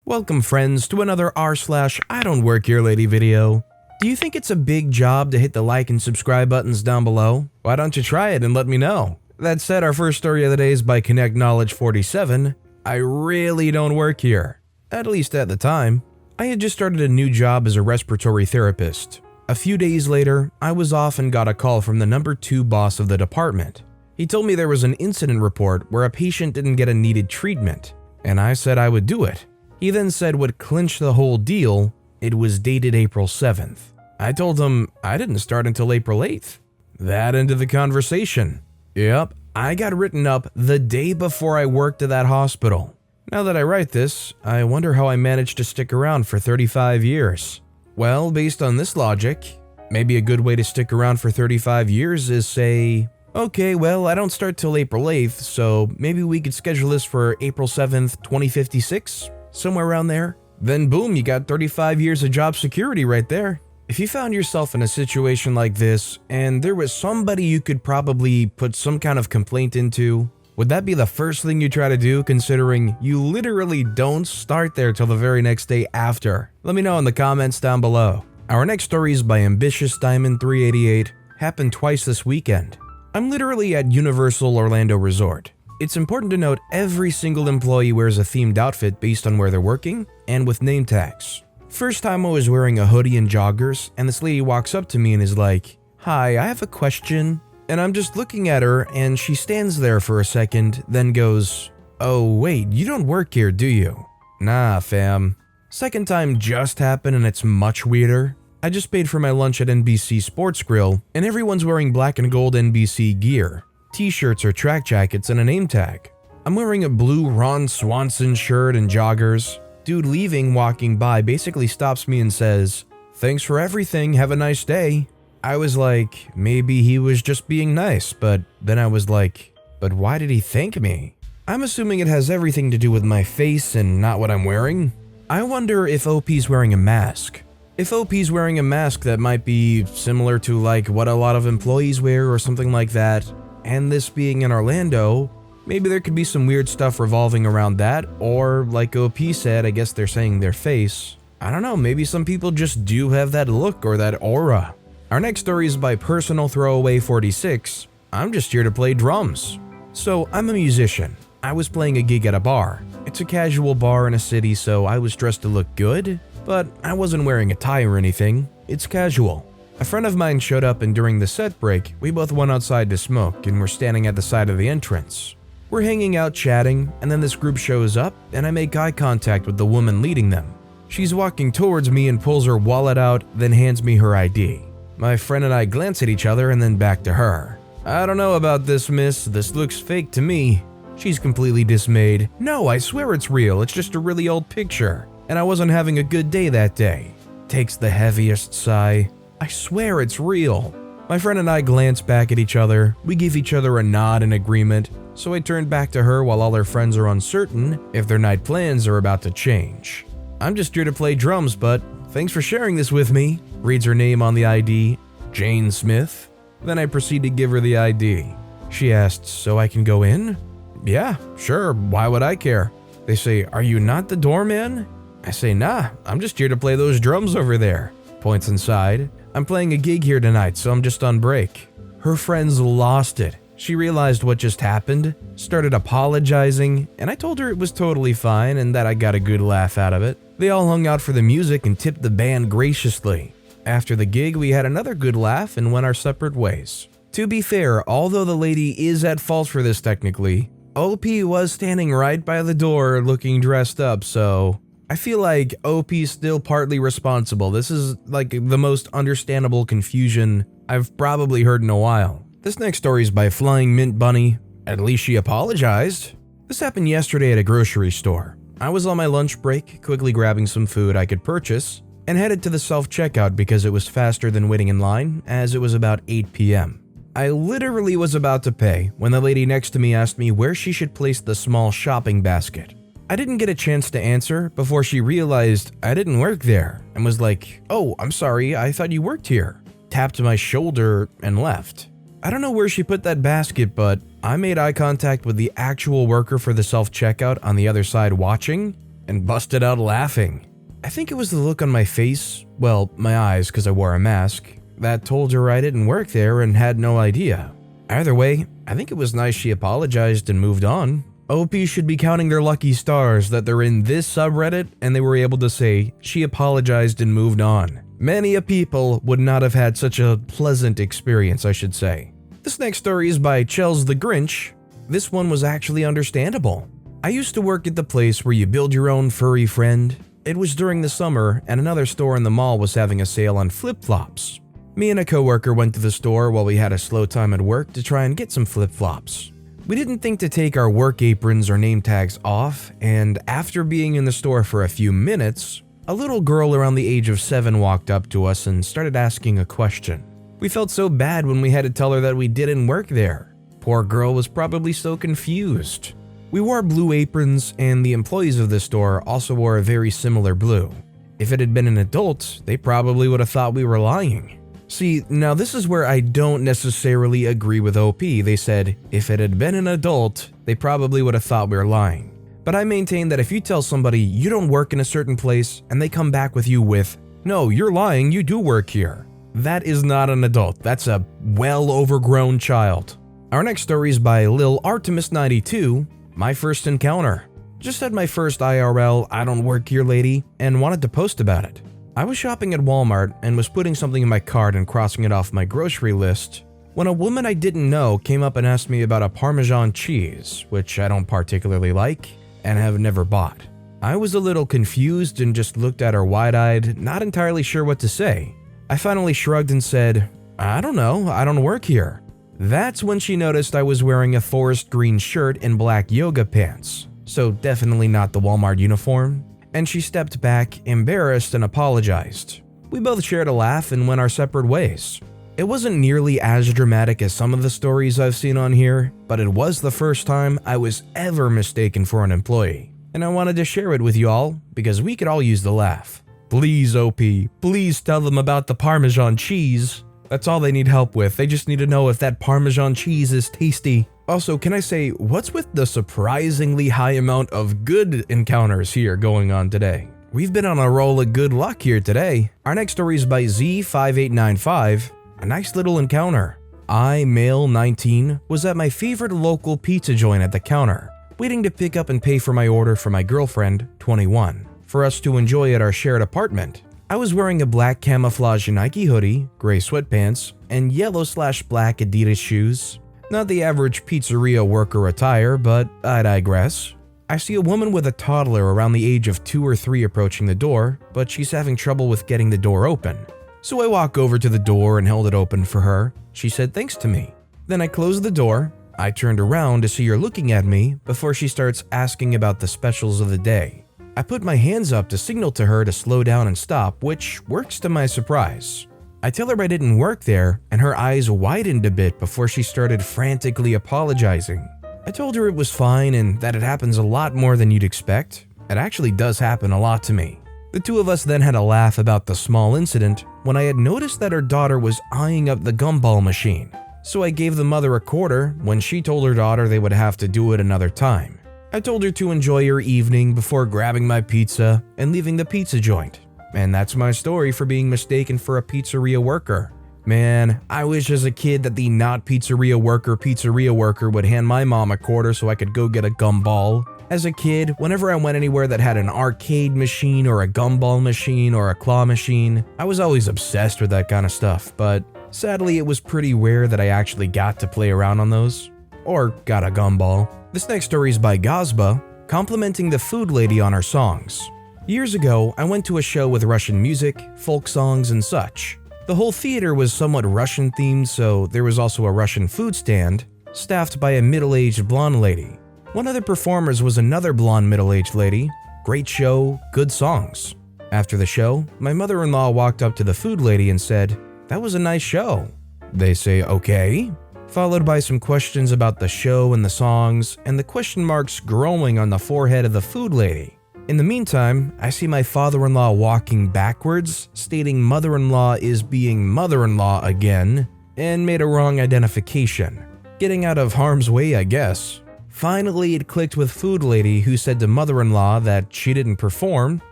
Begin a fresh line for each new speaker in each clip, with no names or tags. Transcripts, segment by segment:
Welcome friends to another r/IDontWorkHereLady video. Do you think it's a big job to hit the like and subscribe buttons down below? Why don't you try it and let me know? That said, our first story of the day is by Connect Knowledge 47. I really don't work here. At least at the time. I had just started a new job as a respiratory therapist. A few days later, I was off and got a call from the number 2 boss of the department. He told me there was an incident report where a patient didn't get a needed treatment, and I said I would do it. He then said what clinched the whole deal, it was dated April 7th. I told him I didn't start until April 8th. That ended the conversation. Yep, I got written up the day before I worked at that hospital. Now that I write this, I wonder how I managed to stick around for 35 years. Well, based on this logic, maybe a good way to stick around for 35 years is say, okay, well, I don't start till April 8th, so maybe we could schedule this for April 7th, 2056? Somewhere around there. Then boom, you got 35 years of job security right there. If you found yourself in a situation like this, and there was somebody you could probably put some kind of complaint into, would that be the first thing you try to do, considering you literally don't start there till the very next day after? Let me know in the comments down below. Our next story is by Ambitious Diamond 388, happened twice this weekend. I'm literally at Universal Orlando Resort. It's important to note every single employee wears a themed outfit based on where they're working and with name tags. First time I was wearing a hoodie and joggers, and this lady walks up to me and is like, "Hi, I have a question." And I'm just looking at her and she stands there for a second, then goes, "Oh wait, you don't work here, do you?" Nah, fam. Second time just happened and it's much weirder. I just paid for my lunch at NBC Sports Grill and everyone's wearing black and gold NBC gear. T-shirts or track jackets and a name tag. I'm wearing a blue Ron Swanson shirt and joggers. Dude leaving, walking by, basically stops me and says, "Thanks for everything, have a nice day." I was like, maybe he was just being nice, but then I was like, but why did he thank me? I'm assuming it has everything to do with my face and not what I'm wearing. I wonder if OP's wearing a mask. If OP's wearing a mask that might be similar to like what a lot of employees wear or something like that, and this being in Orlando, maybe there could be some weird stuff revolving around that, or like OP said, I guess they're saying their face. I don't know, maybe some people just do have that look or that aura. Our next story is by Personal Throwaway 46. I'm just here to play drums. So I'm a musician. I was playing a gig at a bar. It's a casual bar in a city, so I was dressed to look good, but I wasn't wearing a tie or anything. It's casual. A friend of mine showed up and during the set break, we both went outside to smoke and we're standing at the side of the entrance. We're hanging out chatting, and then this group shows up and I make eye contact with the woman leading them. She's walking towards me and pulls her wallet out, then hands me her ID. My friend and I glance at each other and then back to her. "I don't know about this, miss, this looks fake to me." She's completely dismayed. "No, I swear it's real, it's just a really old picture, and I wasn't having a good day that day." Takes the heaviest sigh. "I swear it's real." My friend and I glance back at each other. We give each other a nod in agreement, so I turn back to her while all her friends are uncertain if their night plans are about to change. "I'm just here to play drums, but thanks for sharing this with me." Reads her name on the ID, Jane Smith. Then I proceed to give her the ID. She asks, "So I can go in?" "Yeah, sure, why would I care?" They say, "Are you not the doorman?" I say, "Nah, I'm just here to play those drums over there." Points inside. "I'm playing a gig here tonight, so I'm just on break." Her friends lost it. She realized what just happened, started apologizing, and I told her it was totally fine and that I got a good laugh out of it. They all hung out for the music and tipped the band graciously. After the gig, we had another good laugh and went our separate ways. To be fair, although the lady is at fault for this technically, OP was standing right by the door looking dressed up, so I feel like OP's still partly responsible. This is like the most understandable confusion I've probably heard in a while. This next story is by Flying Mint Bunny. At least she apologized. This happened yesterday at a grocery store. I was on my lunch break, quickly grabbing some food I could purchase, and headed to the self-checkout because it was faster than waiting in line, as it was about 8 p.m. I literally was about to pay when the lady next to me asked me where she should place the small shopping basket. I didn't get a chance to answer before she realized I didn't work there and was like, "Oh, I'm sorry, I thought you worked here." Tapped my shoulder and left. I don't know where she put that basket, but I made eye contact with the actual worker for the self-checkout on the other side watching, and busted out laughing. I think it was the look on my face, well, my eyes because I wore a mask, that told her I didn't work there and had no idea. Either way, I think it was nice she apologized and moved on. OP should be counting their lucky stars that they're in this subreddit and they were able to say she apologized and moved on. Many a people would not have had such a pleasant experience, I should say. This next story is by Chels the Grinch. This one was actually understandable. I used to work at the place where you build your own furry friend. It was during the summer and another store in the mall was having a sale on flip-flops. Me and a coworker went to the store while we had a slow time at work to try and get some flip-flops. We didn't think to take our work aprons or name tags off, and after being in the store for a few minutes, a little girl around the age of 7 walked up to us and started asking a question. We felt so bad when we had to tell her that we didn't work there. Poor girl was probably so confused. We wore blue aprons, and the employees of the store also wore a very similar blue. If it had been an adult, they probably would have thought we were lying. See, now this is where I don't necessarily agree with OP. They said, if it had been an adult, they probably would have thought we were lying. But I maintain that if you tell somebody you don't work in a certain place and they come back with you with, no, you're lying, you do work here, that is not an adult. That's a well overgrown child. Our next story is by Lil Artemis92, My First Encounter. Just had my first IRL I don't work here lady and wanted to post about it. I was shopping at Walmart and was putting something in my cart and crossing it off my grocery list when a woman I didn't know came up and asked me about a Parmesan cheese, which I don't particularly like and have never bought. I was a little confused and just looked at her wide-eyed, not entirely sure what to say. I finally shrugged and said, I don't know, I don't work here. That's when she noticed I was wearing a forest green shirt and black yoga pants, so definitely not the Walmart uniform. And she stepped back, embarrassed, and apologized. We both shared a laugh and went our separate ways. It wasn't nearly as dramatic as some of the stories I've seen on here, but it was the first time I was ever mistaken for an employee. And I wanted to share it with you all, because we could all use the laugh. Please, OP, please tell them about the Parmesan cheese. That's all they need help with. They just need to know if that Parmesan cheese is tasty. Also, can I say, what's with the surprisingly high amount of good encounters here going on today? We've been on a roll of good luck here today. Our next story is by Z5895, a nice little encounter. I, male 19, was at my favorite local pizza joint at the counter, waiting to pick up and pay for my order for my girlfriend, 21, for us to enjoy at our shared apartment. I was wearing a black camouflage Nike hoodie, gray sweatpants, and yellow/black Adidas shoes. Not the average pizzeria worker attire, but I digress. I see a woman with a toddler around the age of 2 or 3 approaching the door, but she's having trouble with getting the door open. So I walk over to the door and held it open for her. She said thanks to me. Then I closed the door. I turned around to see her looking at me before she starts asking about the specials of the day. I put my hands up to signal to her to slow down and stop, which works to my surprise. I tell her I didn't work there, and her eyes widened a bit before she started frantically apologizing. I told her it was fine and that it happens a lot more than you'd expect. It actually does happen a lot to me. The two of us then had a laugh about the small incident when I had noticed that her daughter was eyeing up the gumball machine. So I gave the mother a quarter when she told her daughter they would have to do it another time. I told her to enjoy her evening before grabbing my pizza and leaving the pizza joint. And that's my story for being mistaken for a pizzeria worker. Man, I wish as a kid that the not pizzeria worker would hand my mom a quarter so I could go get a gumball. As a kid, whenever I went anywhere that had an arcade machine or a gumball machine or a claw machine, I was always obsessed with that kind of stuff, but sadly it was pretty rare that I actually got to play around on those. Or got a gumball. This next story is by Gazba, complimenting the food lady on her songs. Years ago, I went to a show with Russian music, folk songs, and such. The whole theater was somewhat Russian themed, so there was also a Russian food stand, staffed by a middle-aged blonde lady. One of the performers was another blonde middle-aged lady. Great show, good songs. After the show, my mother-in-law walked up to the food lady and said, "That was a nice show." They say, "Okay," followed by some questions about the show and the songs, and the question marks growing on the forehead of the food lady. In the meantime, I see my father-in-law walking backwards, stating mother-in-law is being mother-in-law again, and made a wrong identification. Getting out of harm's way, I guess. Finally, it clicked with Food Lady, who said to mother-in-law that she didn't perform,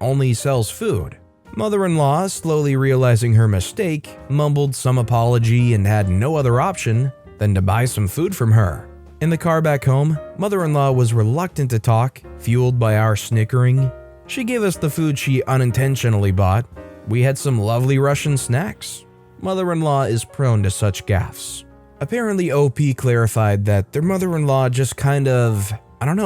only sells food. Mother-in-law, slowly realizing her mistake, mumbled some apology and had no other option than to buy some food from her. In the car back home, mother-in-law was reluctant to talk, fueled by our snickering. She gave us the food she unintentionally bought. We had some lovely Russian snacks. Mother-in-law is prone to such gaffes. Apparently, OP clarified that their mother-in-law just kind of,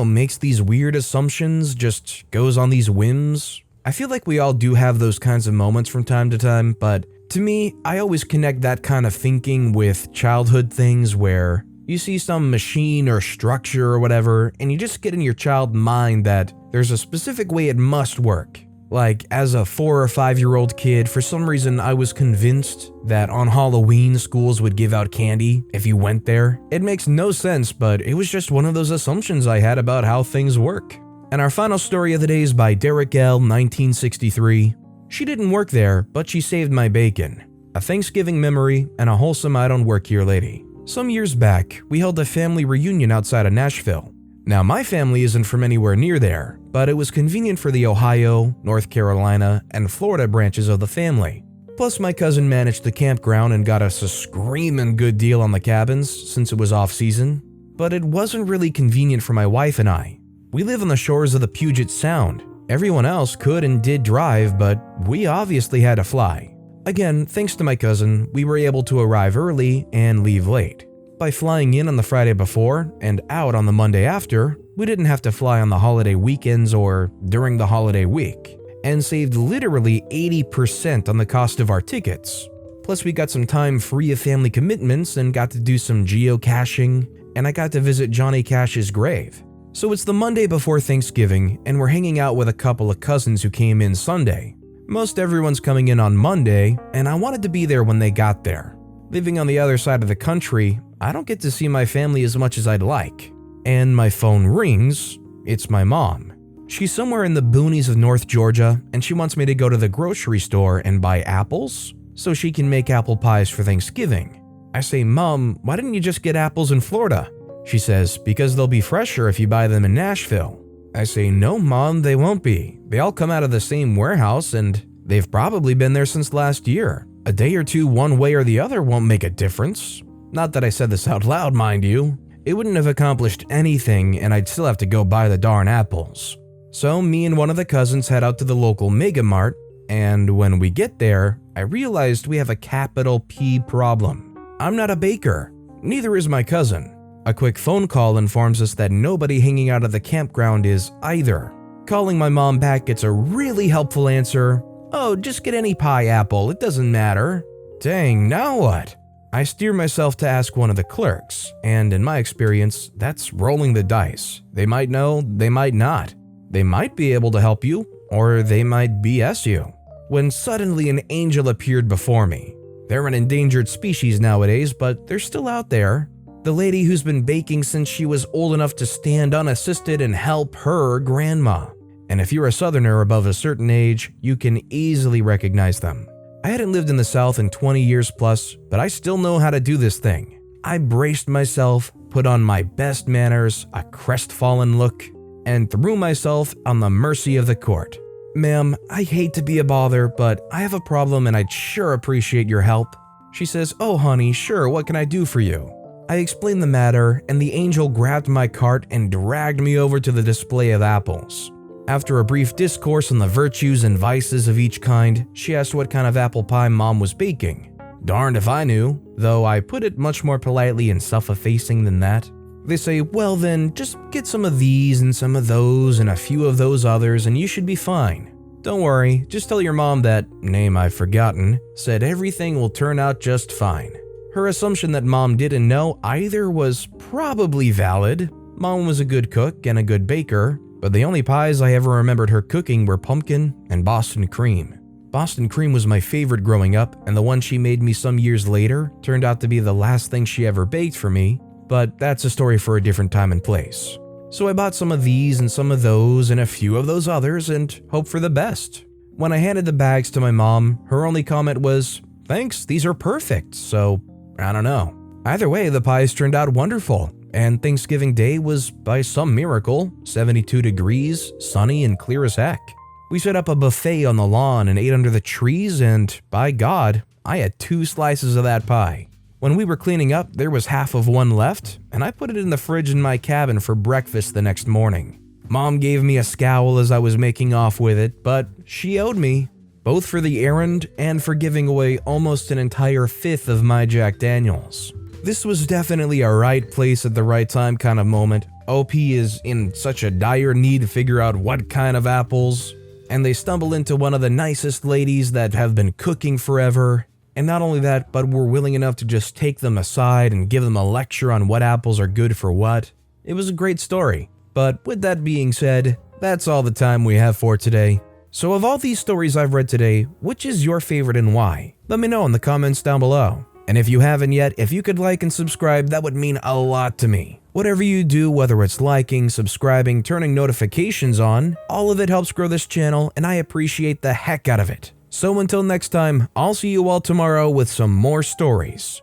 makes these weird assumptions, just goes on these whims. I feel like we all do have those kinds of moments from time to time, but to me, I always connect that kind of thinking with childhood things where you see some machine or structure or whatever, and you just get in your child mind that there's a specific way it must work. Like, as a 4 or 5-year-old kid, for some reason I was convinced that on Halloween schools would give out candy if you went there. It makes no sense, but it was just one of those assumptions I had about how things work. And our final story of the day is by Derek L. 1963. She didn't work there, but she saved my bacon. A Thanksgiving memory and a wholesome I don't work here lady. Some years back, we held a family reunion outside of Nashville. Now, my family isn't from anywhere near there, but it was convenient for the Ohio, North Carolina, and Florida branches of the family. Plus, my cousin managed the campground and got us a screamin' good deal on the cabins since it was off-season. But it wasn't really convenient for my wife and I. We live on the shores of the Puget Sound. Everyone else could and did drive, but we obviously had to fly. Again, thanks to my cousin, we were able to arrive early and leave late. By flying in on the Friday before and out on the Monday after, we didn't have to fly on the holiday weekends or during the holiday week, and saved literally 80% on the cost of our tickets. Plus, we got some time free of family commitments and got to do some geocaching, and I got to visit Johnny Cash's grave. So it's the Monday before Thanksgiving, and we're hanging out with a couple of cousins who came in Sunday. Most everyone's coming in on Monday, and I wanted to be there when they got there. Living on the other side of the country, I don't get to see my family as much as I'd like. And my phone rings. It's my mom. She's somewhere in the boonies of North Georgia, and she wants me to go to the grocery store and buy apples so she can make apple pies for Thanksgiving. I say, Mom, why didn't you just get apples in Florida? She says, because they'll be fresher if you buy them in Nashville. I say, no, Mom, they won't be. They all come out of the same warehouse, and they've probably been there since last year. A day or two one way or the other won't make a difference. Not that I said this out loud, mind you. It wouldn't have accomplished anything, and I'd still have to go buy the darn apples. So me and one of the cousins head out to the local Mega Mart, and when we get there, I realized we have a capital P problem. I'm not a baker. Neither is my cousin. A quick phone call informs us that nobody hanging out at the campground is either. Calling my mom back gets a really helpful answer. Oh, just get any pie apple, it doesn't matter. Dang, now what? I steer myself to ask one of the clerks, and in my experience, that's rolling the dice. They might know, they might not. They might be able to help you, or they might BS you. When suddenly an angel appeared before me. They're an endangered species nowadays, but they're still out there. The lady who's been baking since she was old enough to stand unassisted and help her grandma. And if you're a southerner above a certain age, you can easily recognize them. I hadn't lived in the South in 20 years plus, but I still know how to do this thing. I braced myself, put on my best manners, a crestfallen look, and threw myself on the mercy of the court. Ma'am, I hate to be a bother, but I have a problem and I'd sure appreciate your help. She says, oh honey, sure, what can I do for you? I explained the matter, and the angel grabbed my cart and dragged me over to the display of apples. After a brief discourse on the virtues and vices of each kind, she asked what kind of apple pie Mom was baking. Darned if I knew, though I put it much more politely and self-effacing than that. They say, well then, just get some of these and some of those and a few of those others and you should be fine. Don't worry, just tell your mom that, name I've forgotten, said everything will turn out just fine. Her assumption that Mom didn't know either was probably valid. Mom was a good cook and a good baker, but the only pies I ever remembered her cooking were pumpkin and Boston cream. Boston cream was my favorite growing up, and the one she made me some years later turned out to be the last thing she ever baked for me, but that's a story for a different time and place. So I bought some of these and some of those and a few of those others and hoped for the best. When I handed the bags to my mom, her only comment was, thanks, these are perfect, so I don't know. Either way, the pies turned out wonderful, and Thanksgiving Day was, by some miracle, 72 degrees, sunny, and clear as heck. We set up a buffet on the lawn and ate under the trees, and by God, I had 2 slices of that pie. When we were cleaning up, there was half of one left, and I put it in the fridge in my cabin for breakfast the next morning. Mom gave me a scowl as I was making off with it, but she owed me, both for the errand and for giving away almost an entire 5th of my Jack Daniels. This was definitely a right place at the right time kind of moment. OP is in such a dire need to figure out what kind of apples, and they stumble into one of the nicest ladies that have been cooking forever. And not only that, but were willing enough to just take them aside and give them a lecture on what apples are good for what. It was a great story. But with that being said, that's all the time we have for today. So of all these stories I've read today, which is your favorite and why? Let me know in the comments down below. And if you haven't yet, if you could like and subscribe, that would mean a lot to me. Whatever you do, whether it's liking, subscribing, turning notifications on, all of it helps grow this channel, and I appreciate the heck out of it. So until next time, I'll see you all tomorrow with some more stories.